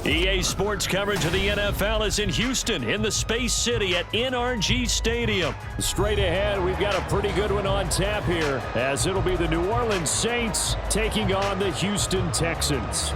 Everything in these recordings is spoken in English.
EA Sports coverage of the NFL is in Houston in the Space City at NRG Stadium. Straight ahead, we've got a pretty good one on tap here, as it'll be the New Orleans Saints taking on the Houston Texans.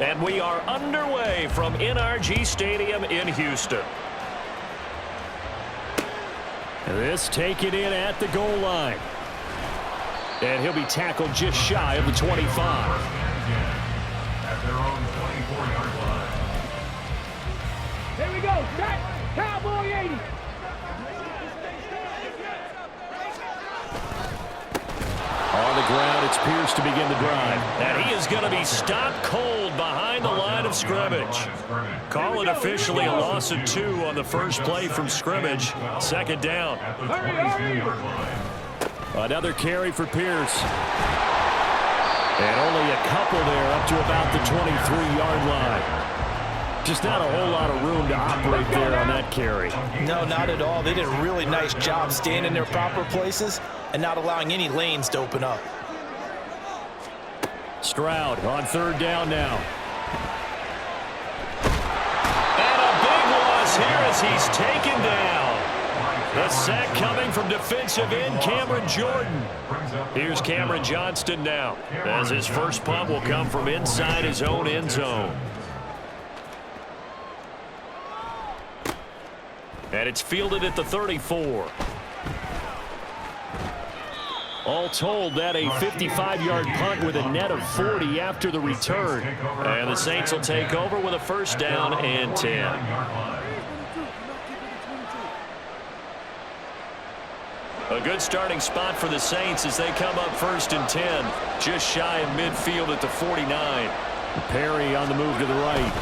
And we are underway from NRG Stadium in Houston. This taken in at the goal line. And he'll be tackled just shy of the 25. At their own 24-yard line. Here we go. Set. Cowboy 80. On the ground, it's Pierce to begin the drive. And he is going to be stopped cold behind the line of scrimmage. Call it officially a loss of 2 on the first play from scrimmage. Second down. Another carry for Pierce. And only a couple there up to about the 23-yard line. Just not a whole lot of room to operate there on that carry. No, not at all. They did a really nice job staying in their proper places and not allowing any lanes to open up. Stroud on third down now. And a big loss here as he's taken down. The sack coming from defensive end Cameron Jordan. Here's Cameron Johnston now, as his first punt will come from inside his own end zone. And it's fielded at the 34. All told, that a 55-yard punt with a net of 40 after the return. And the Saints will take over with a first down and 10. A good starting spot for the Saints as they come up first and 10, just shy of midfield at the 49. Perry on the move to the right.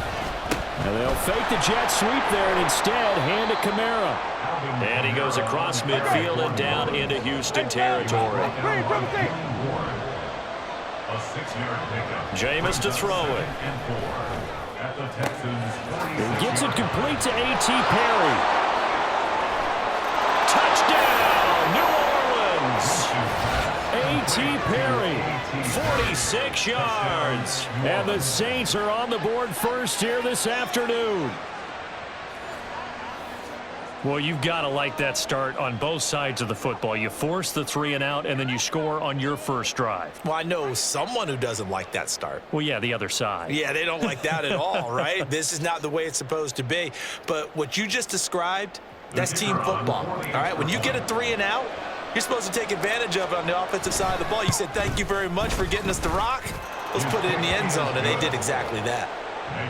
And they'll fake the jet sweep there and instead hand it Kamara. And he goes across midfield and down into Houston territory. Jameis to throw it. And gets it complete to A.T. Perry. Touchdown, New Orleans! A.T. Perry, 46 yards. And the Saints are on the board first here this afternoon. Well, you've got to like that start on both sides of the football. You force the 3 and out, and then you score on your first drive. Well, I know someone who doesn't like that start. Well, yeah, the other side. Yeah, they don't like that at all, right? This is not the way it's supposed to be. But what you just described, that's team football, all right? When you get a 3 and out, you're supposed to take advantage of it on the offensive side of the ball. You said, thank you very much for getting us the rock. Let's put it in the end zone, and they did exactly that.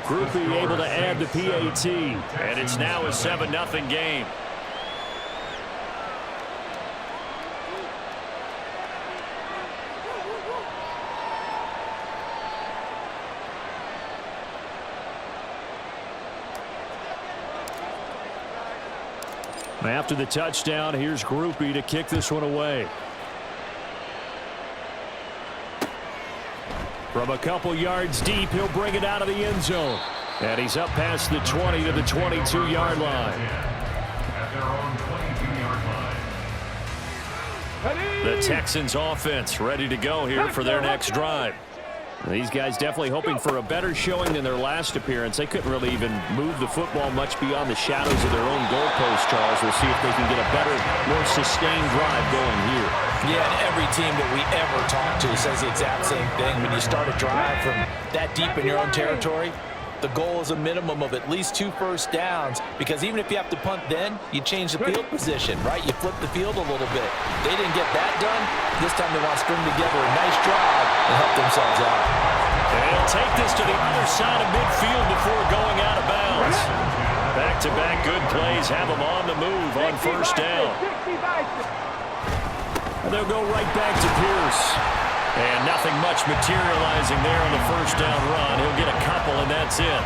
Groupie able to add the PAT, and it's now a 7-0 game. After the touchdown, here's Groupie to kick this one away. From a couple yards deep, he'll bring it out of the end zone. And he's up past the 20 to the 22-yard line. The Texans offense ready to go here for their next drive. These guys definitely hoping for a better showing than their last appearance. They couldn't really even move the football much beyond the shadows of their own goalpost, Charles. We'll see if they can get a better, more sustained drive going here. Yeah, and every team that we ever talk to says the exact same thing. When you start a drive from that deep in your own territory, the goal is a minimum of at least 2 first downs, because even if you have to punt then, you change the field position, right? You flip the field a little bit. They didn't get that done. This time they want to string together a nice drive and help themselves out. And he'll take this to the other side of midfield before going out of bounds. Back-to-back good plays have them on the move on first down. And they'll go right back to Pierce. And nothing much materializing there on the first down run. He'll get a couple, and that's it.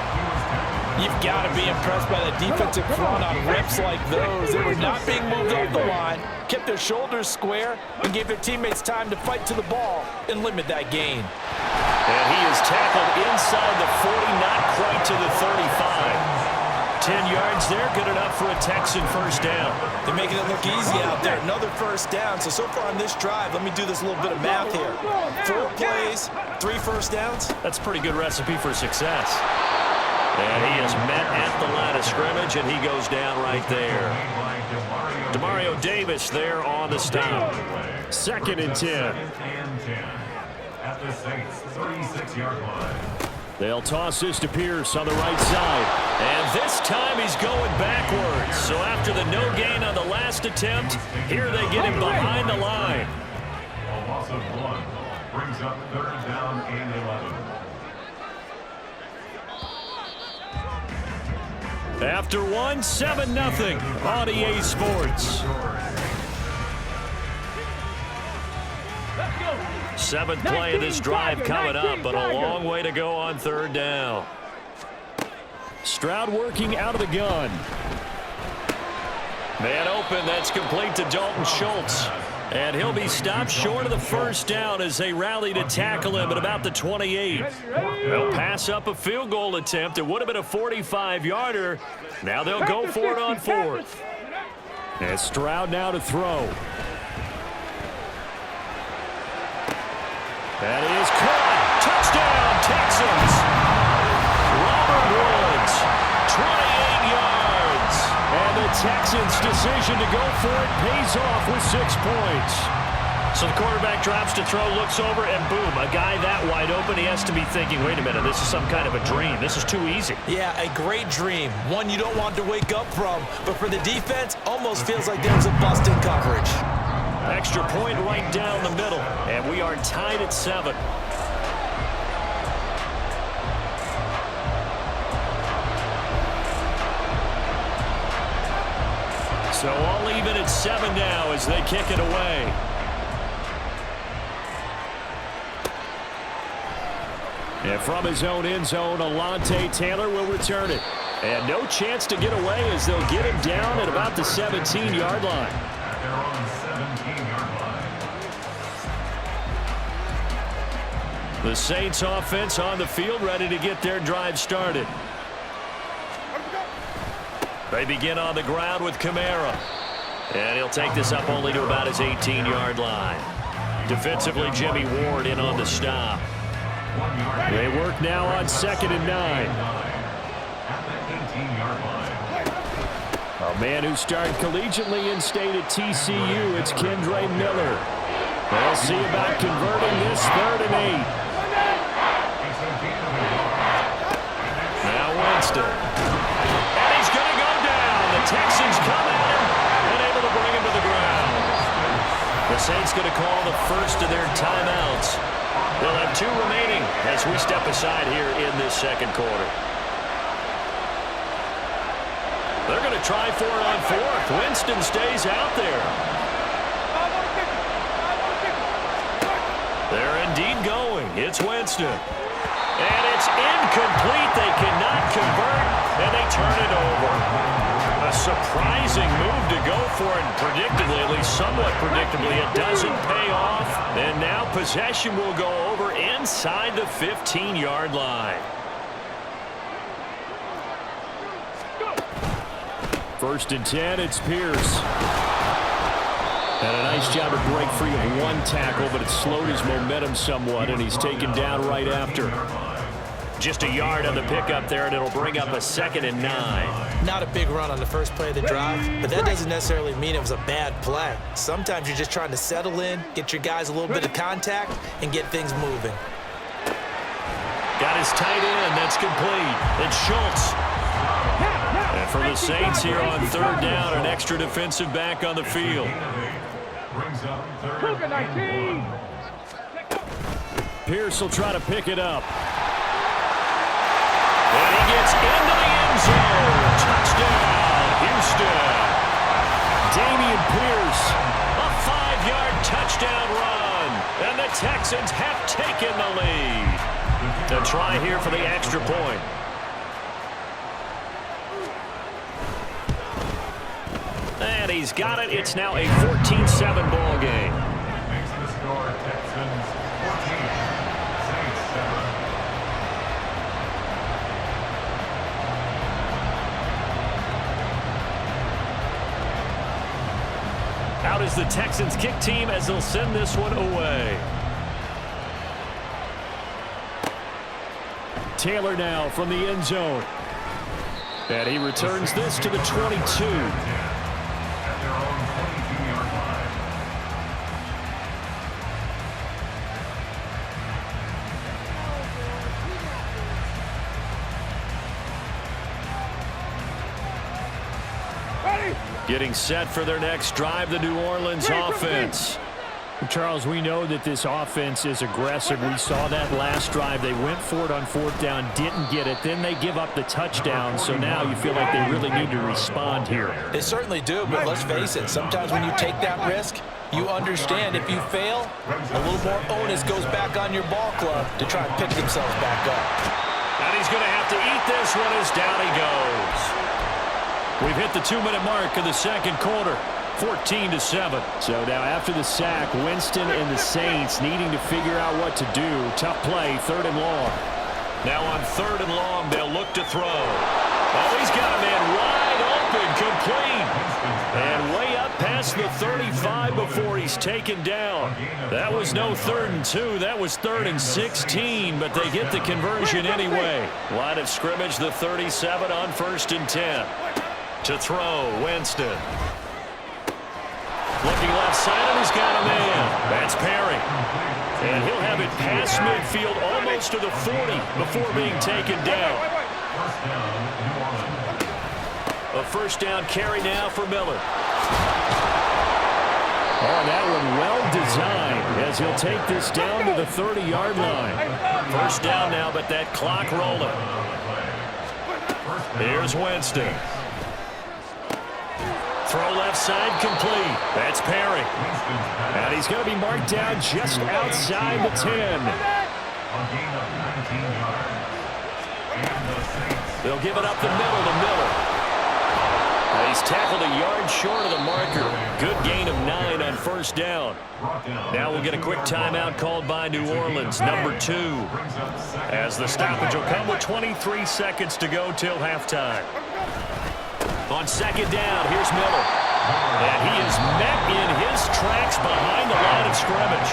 You've got to be impressed by the defensive front on reps like those. They were not being moved off the line, kept their shoulders square, and gave their teammates time to fight to the ball and limit that gain. And he is tackled inside the 40, not quite to the 35. 10 yards there, good enough for a Texan first down. They're making it look easy out there. Another first down. So far on this drive, let me do this little bit of math here. 4 plays, 3 first downs. That's a pretty good recipe for success. And he is met at the line of scrimmage, and he goes down right there. Demario Davis there on the stop. 2nd and 10. At the Saints' 36-yard line. They'll toss this to Pierce on the right side. And this time he's going backwards. So after the no gain on the last attempt, here they get him behind the line. A loss of 1 brings up 3rd down and 11. After 1, 7-0 on EA Sports. 7th play of this drive coming up, but a long way to go on 3rd down. Stroud working out of the gun. Man open, that's complete to Dalton Schultz. And he'll be stopped short of the first down as they rally to tackle him at about the 28. They'll pass up a field goal attempt. It would have been a 45-yarder. Now they'll go for it on 4th. And Stroud now to throw. That is caught. Touchdown, Texans. Robert Woods, 28 yards. And the Texans' decision to go for it pays off with 6 points. So the quarterback drops to throw, looks over, and boom, a guy that wide open, he has to be thinking, wait a minute, this is some kind of a dream. This is too easy. Yeah, a great dream. One you don't want to wake up from. But for the defense, almost feels like there was a bust in coverage. Extra point right down the middle, and we are tied at 7. So all even at 7 now as they kick it away. And from his own end zone, Alontae Taylor will return it. And no chance to get away as they'll get him down at about the 17-yard line. They're on the 17-yard line. The Saints offense on the field, ready to get their drive started. They begin on the ground with Kamara. And he'll take this up only to about his 18-yard line. Defensively, Jimmy Ward in on the stop. They work now on 2nd and 9. A man who started collegiately in state at TCU, it's Kendre Miller. They'll see about converting this 3rd and 8. Now Winston. And he's going to go down. The Texans come at him and able to bring him to the ground. The Saints going to call the first of their timeouts. They'll have 2 remaining as we step aside here in this 2nd quarter. They're going to try for it on 4th. Winston stays out there. They're indeed going. It's Winston. And it's incomplete. They cannot convert, and they turn it over. A surprising move to go for it, and predictably, at least somewhat predictably, it doesn't pay off. And now possession will go over inside the 15-yard line. 1st and 10, it's Pierce. And a nice job to break free of 1 tackle, but it slowed his momentum somewhat, and he's taken down right after. Just a yard on the pickup there, and it'll bring up a 2nd and 9. Not a big run on the first play of the drive, but that doesn't necessarily mean it was a bad play. Sometimes you're just trying to settle in, get your guys a little bit of contact, and get things moving. Got his tight end. That's complete. It's Schultz. And for the Saints here on 3rd down, an extra defensive back on the field. Pierce will try to pick it up. And he gets into the end zone. Touchdown, Houston. Dameon Pierce, a 5-yard touchdown run. And the Texans have taken the lead. To try here for the extra point. he's got it. It's now a 14-7 ball game. Makes the score Texans 14, Saints 7. Out is the Texans kick team as they'll send this one away. Taylor now from the end zone. And he returns this to the 22. At their own 22-yard line. Getting set for their next drive, the New Orleans offense. Charles, we know that this offense is aggressive. We saw that last drive. They went for it on fourth down, didn't get it. Then they give up the touchdown. So now you feel like they really need to respond here. They certainly do, but let's face it. Sometimes when you take that risk, you understand if you fail, a little more onus goes back on your ball club to try and pick themselves back up. And he's going to have to eat this one as down he goes. We've hit the 2-minute mark of the second quarter. 14-7. So now after the sack, Winston and the Saints needing to figure out what to do. Tough play, 3rd and long. Now on 3rd and long, they'll look to throw. Oh, he's got a man wide open, complete. And way up past the 35 before he's taken down. That was no 3rd and 2. That was 3rd and 16, but they get the conversion anyway. Line of scrimmage, the 37 on 1st and 10. To throw, Winston. Looking left side, and he's got a man. That's Perry. And he'll have it past midfield almost to the 40 before being taken down. A first down carry now for Miller. Oh, that one well designed as he'll take this down to the 30-yard line. First down now, but that clock rolling. Here's Winston. Throw left side complete. That's Perry. And he's going to be marked down just outside the 10. They'll give it up the middle to Miller. And he's tackled a yard short of the marker. Good gain of 9 on first down. Now we'll get a quick timeout called by New Orleans, number 2. As the stoppage will come with 23 seconds to go till halftime. On second down, here's Miller. And he is met in his tracks behind the line of scrimmage.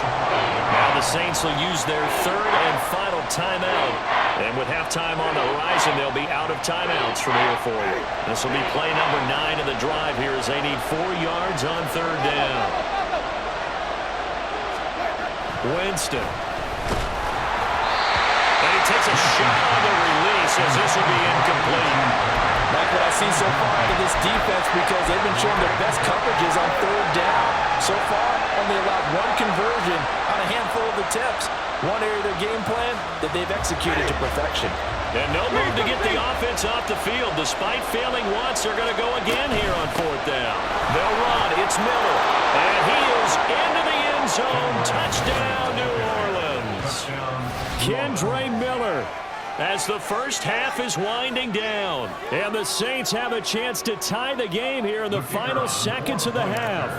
Now the Saints will use their 3rd and final timeout. And with halftime on the horizon, they'll be out of timeouts from here for you. This will be play number 9 of the drive here as they need 4 yards on 3rd down. Winston. And he takes a shot on the release as this will be incomplete. Like what I see so far out of this defense because they've been showing their best coverages on 3rd down. So far, only allowed 1 conversion on a handful of attempts. One area of their game plan that they've executed to perfection. And no move to get the offense off the field. Despite failing once, they're going to go again here on 4th down. They'll run. It's Miller. And he is into the end zone. Touchdown, New Orleans. Kendre Miller. As the first half is winding down. And the Saints have a chance to tie the game here in the final seconds of the half.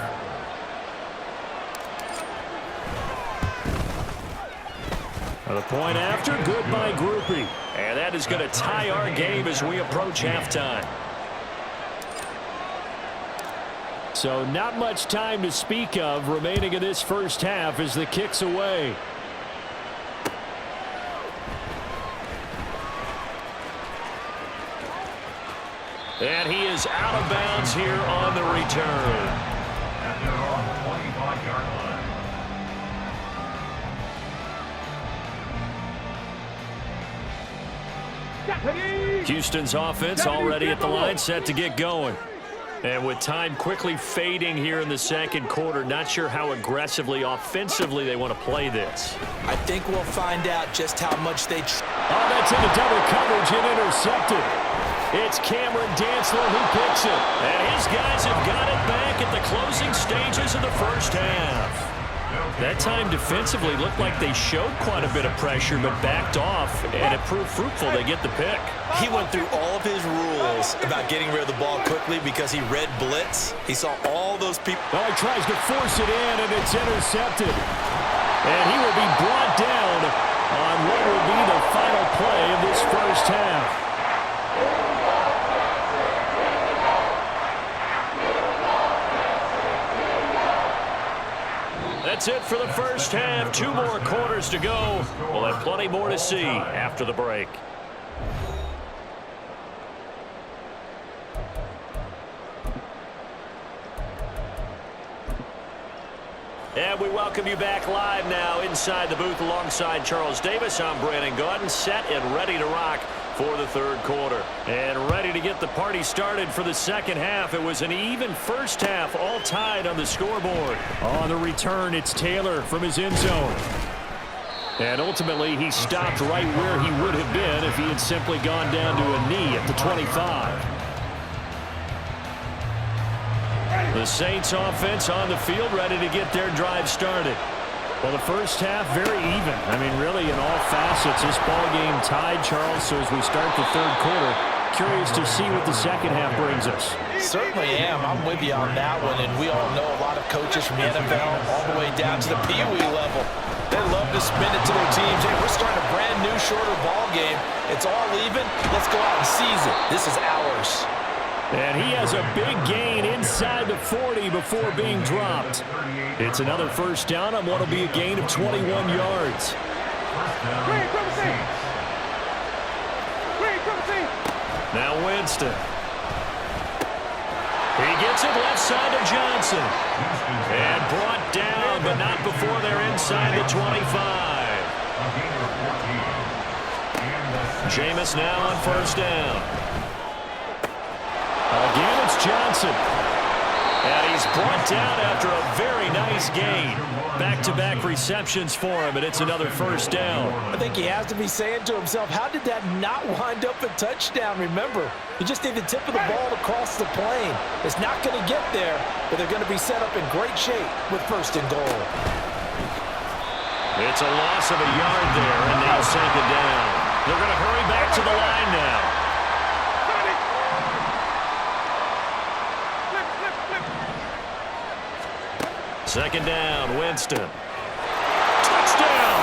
The point after, good by Groupie. And that is going to tie our game as we approach halftime. So not much time to speak of remaining in this first half as the kick's away. And he is out of bounds here on the return. At their own 25-yard line. Houston's offense already at the line, set to get going. And with time quickly fading here in the second quarter, not sure how aggressively, offensively they want to play this. I think we'll find out just how much they... Oh, that's into double coverage and intercepted. It's Cameron Dantzler who picks it. And his guys have got it back at the closing stages of the first half. That time defensively looked like they showed quite a bit of pressure but backed off, and it proved fruitful. They get the pick. He went through all of his rules about getting rid of the ball quickly because he read blitz. He saw all those people. Well, he tries to force it in, and it's intercepted. And he will be brought down on what will be the final play of this first half. That's it for the first half. 2 more quarters to go. We'll have plenty more to see after the break. And we welcome you back live now inside the booth alongside Charles Davis. I'm Brandon Gaudin, set and ready to rock for the third quarter. And ready to get the party started for the second half. It was an even first half, all tied on the scoreboard. On the return, it's Taylor from his end zone. And ultimately, he stopped right where he would have been if he had simply gone down to a knee at the 25. The Saints offense on the field, ready to get their drive started. Well, the first half, very even. I mean, really, in all facets, this ball game tied, Charles. So as we start the third quarter, curious to see what the second half brings us. Certainly am. I'm with you on that one. And we all know a lot of coaches from the NFL all the way down to the Pee Wee level. They love to spin it to their teams. Hey, we're starting a brand new, shorter ball game. It's all even. Let's go out and seize it. This is ours. And he has a big gain inside the 40 before being dropped. It's another first down on what will be a gain of 21 yards. Now Winston. He gets it left side to Johnson. And brought down, but not before they're inside the 25. Jameis now on first down. Again, it's Johnson. And he's brought down after a very nice gain. Back-to-back receptions for him, and it's another first down. I think he has to be saying to himself, how did that not wind up a touchdown? Remember, you just need the tip of the ball to cross the plane. It's not going to get there, but they're going to be set up in great shape with first and goal. It's a loss of a yard there, and now second down. They're going to hurry back to the line now. Second down, Winston. Touchdown!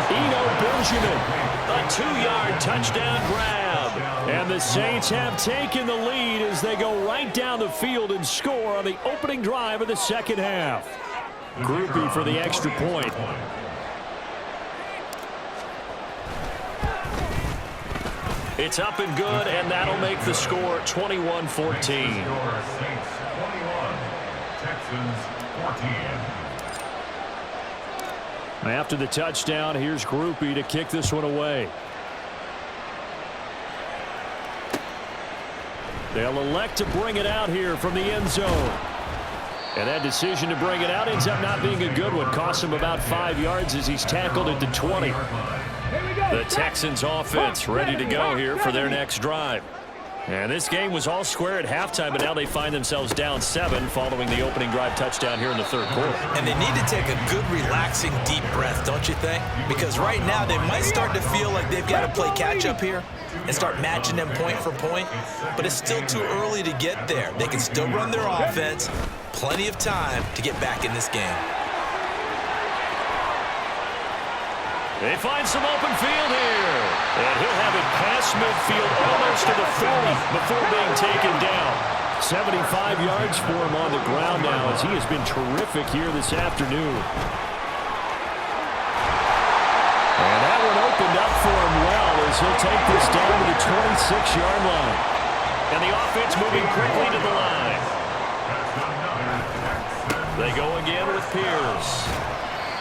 Eno Benjamin. A 2-yard touchdown grab. And the Saints have taken the lead as they go right down the field and score on the opening drive of the second half. Groupie for the extra point. It's up and good, and that'll make the score 21-14. After the touchdown, here's Groupie to kick this one away. They'll elect to bring it out here from the end zone. And that decision to bring it out ends up not being a good one. Costs him about 5 yards as he's tackled at the 20. The Texans offense ready to go here for their next drive. And this game was all square at halftime, but now they find themselves down 7 following the opening drive touchdown here in the third quarter. And they need to take a good, relaxing, deep breath, don't you think? Because right now they might start to feel like they've got to play catch-up here and start matching them point for point. But it's still too early to get there. They can still run their offense. Plenty of time to get back in this game. They find some open field here. And he'll have it past midfield almost to the 40 before being taken down. 75 yards for him on the ground now as he has been terrific here this afternoon. And that one opened up for him well as he'll take this down to the 26-yard line. And the offense moving quickly to the line. They go again with Pierce.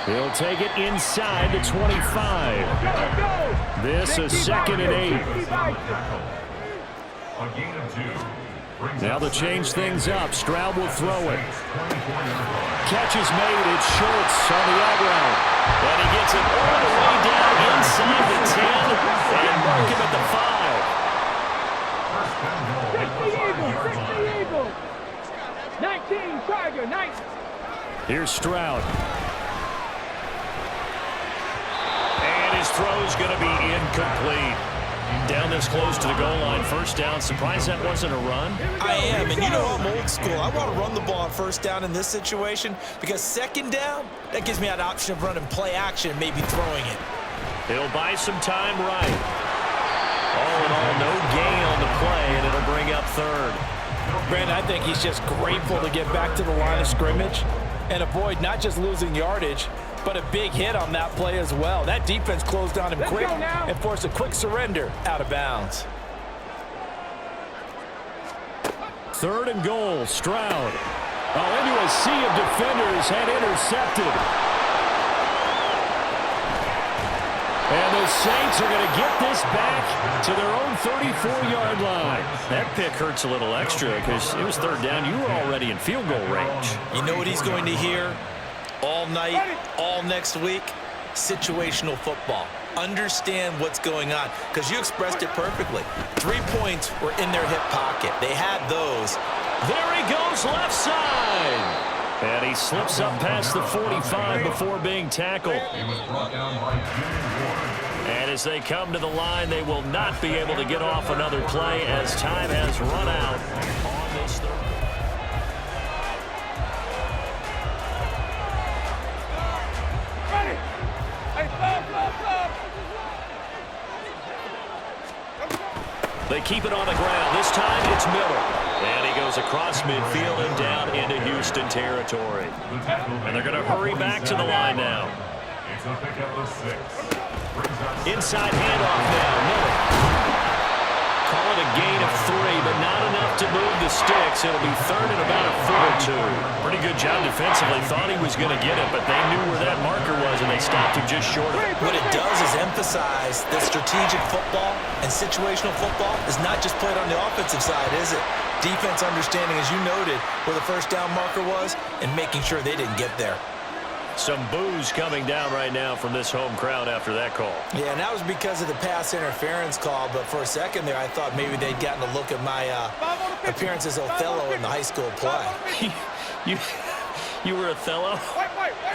He'll take it inside the 25. This a 2nd and 8. Now to change things up, Stroud will throw it. Catch is made. It's Schultz on the out route. And he gets it all the way down inside the 10 and mark him at the 5. 19 Tiger, 19. Here's Stroud. throw's going to be incomplete. Down this close to the goal line, first down. Surprised that wasn't a run? I am, and you know I'm old school. I want to run the ball on first down in this situation because second down, that gives me an option of running play action and maybe throwing it. He'll buy some time right. All in all, no gain on the play, and it'll bring up third. Brandon, I think he's just grateful to get back to the line of scrimmage and avoid not just losing yardage, but a big hit on that play as well. That defense closed on him quick and forced a quick surrender out of bounds. Third and goal, Stroud. Into a sea of defenders and intercepted. And the Saints are going to get this back to their own 34-yard line. That pick hurts a little extra because it was third down. You were already in field goal range. You know what he's going to hear all night, all next week? Situational football. Understand what's going on because you expressed it perfectly. 3 points were in their hip pocket. They had those. There he goes, left side. And he slips up past the 45 before being tackled. He was brought down by Jimmy Ward. And as they come to the line, they will not be able to get off another play as time has run out on this third. They keep it on the ground. This time it's Miller. And he goes across midfield and down into Houston territory. And they're going to hurry back to the line now. It's a pickup of 6. Inside handoff now. Miller. Call it a gain of 3, but not enough to move the sticks. It'll be third and about a foot or two. Pretty good job defensively. Thought he was going to get it, but they knew where that marker was, and they stopped him just short of it. What it does is emphasize that strategic football and situational football is not just played on the offensive side, is it? Defense understanding, as you noted, where the first down marker was and making sure they didn't get there. Some boos coming down right now from this home crowd after that call. Yeah, and that was because of the pass interference call, but for a second there I thought maybe they'd gotten a look at my appearance as Othello in the high school play. You were Othello?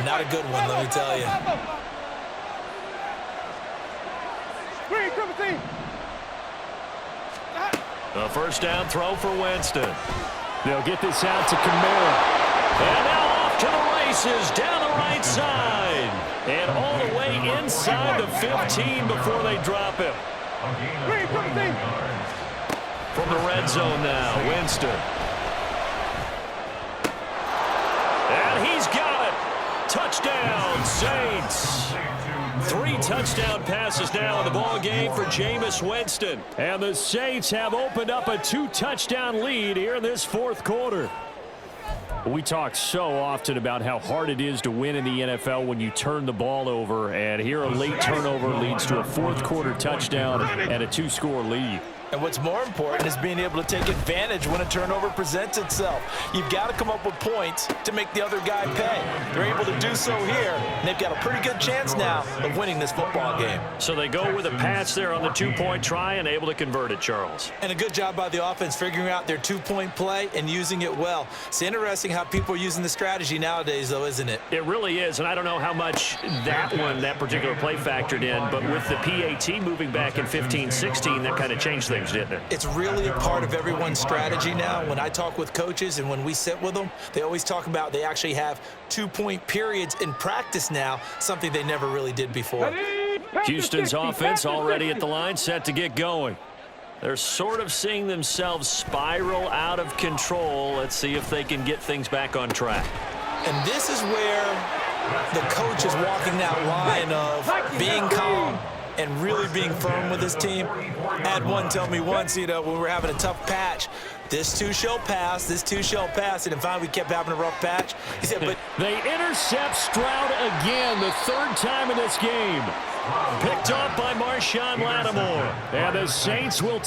Not a good one, let me tell you. A first down throw for Winston. They'll get this out to Kamara. And now off to the races down the right side. And all the way inside the 15 before they drop him. From the red zone now, Winston. And he's got it. Touchdown, Saints. 3 touchdown passes now in the ball game for Jameis Winston. And the Saints have opened up a 2-touchdown lead here in this fourth quarter. We talk so often about how hard it is to win in the NFL when you turn the ball over, and here a late turnover leads to a fourth quarter touchdown and a 2-score lead. And what's more important is being able to take advantage when a turnover presents itself. You've got to come up with points to make the other guy pay. They're able to do so here, and they've got a pretty good chance now of winning this football game. So they go with a pass there on the 2-point try and able to convert it, Charles. And a good job by the offense figuring out their 2-point play and using it well. It's interesting how people are using the strategy nowadays, though, isn't it? It really is, and I don't know how much that particular play factored in, but with the PAT moving back in 15-16, that kind of changed things, didn't it? It's really a part of everyone's strategy now. When I talk with coaches and when we sit with them, they always talk about they actually have 2-point periods in practice now, something they never really did before. Houston's offense already at the line, set to get going. They're sort of seeing themselves spiral out of control. Let's see if they can get things back on track. And this is where the coach is walking that line of being calm and really being firm with his team. I had one tell me once, when we were having a tough patch, this too shall pass, this too shall pass, and in fact we kept having a rough patch. He said, but they intercept Stroud again, the 3rd time in this game. Picked off by Marshawn Lattimore. And the Saints will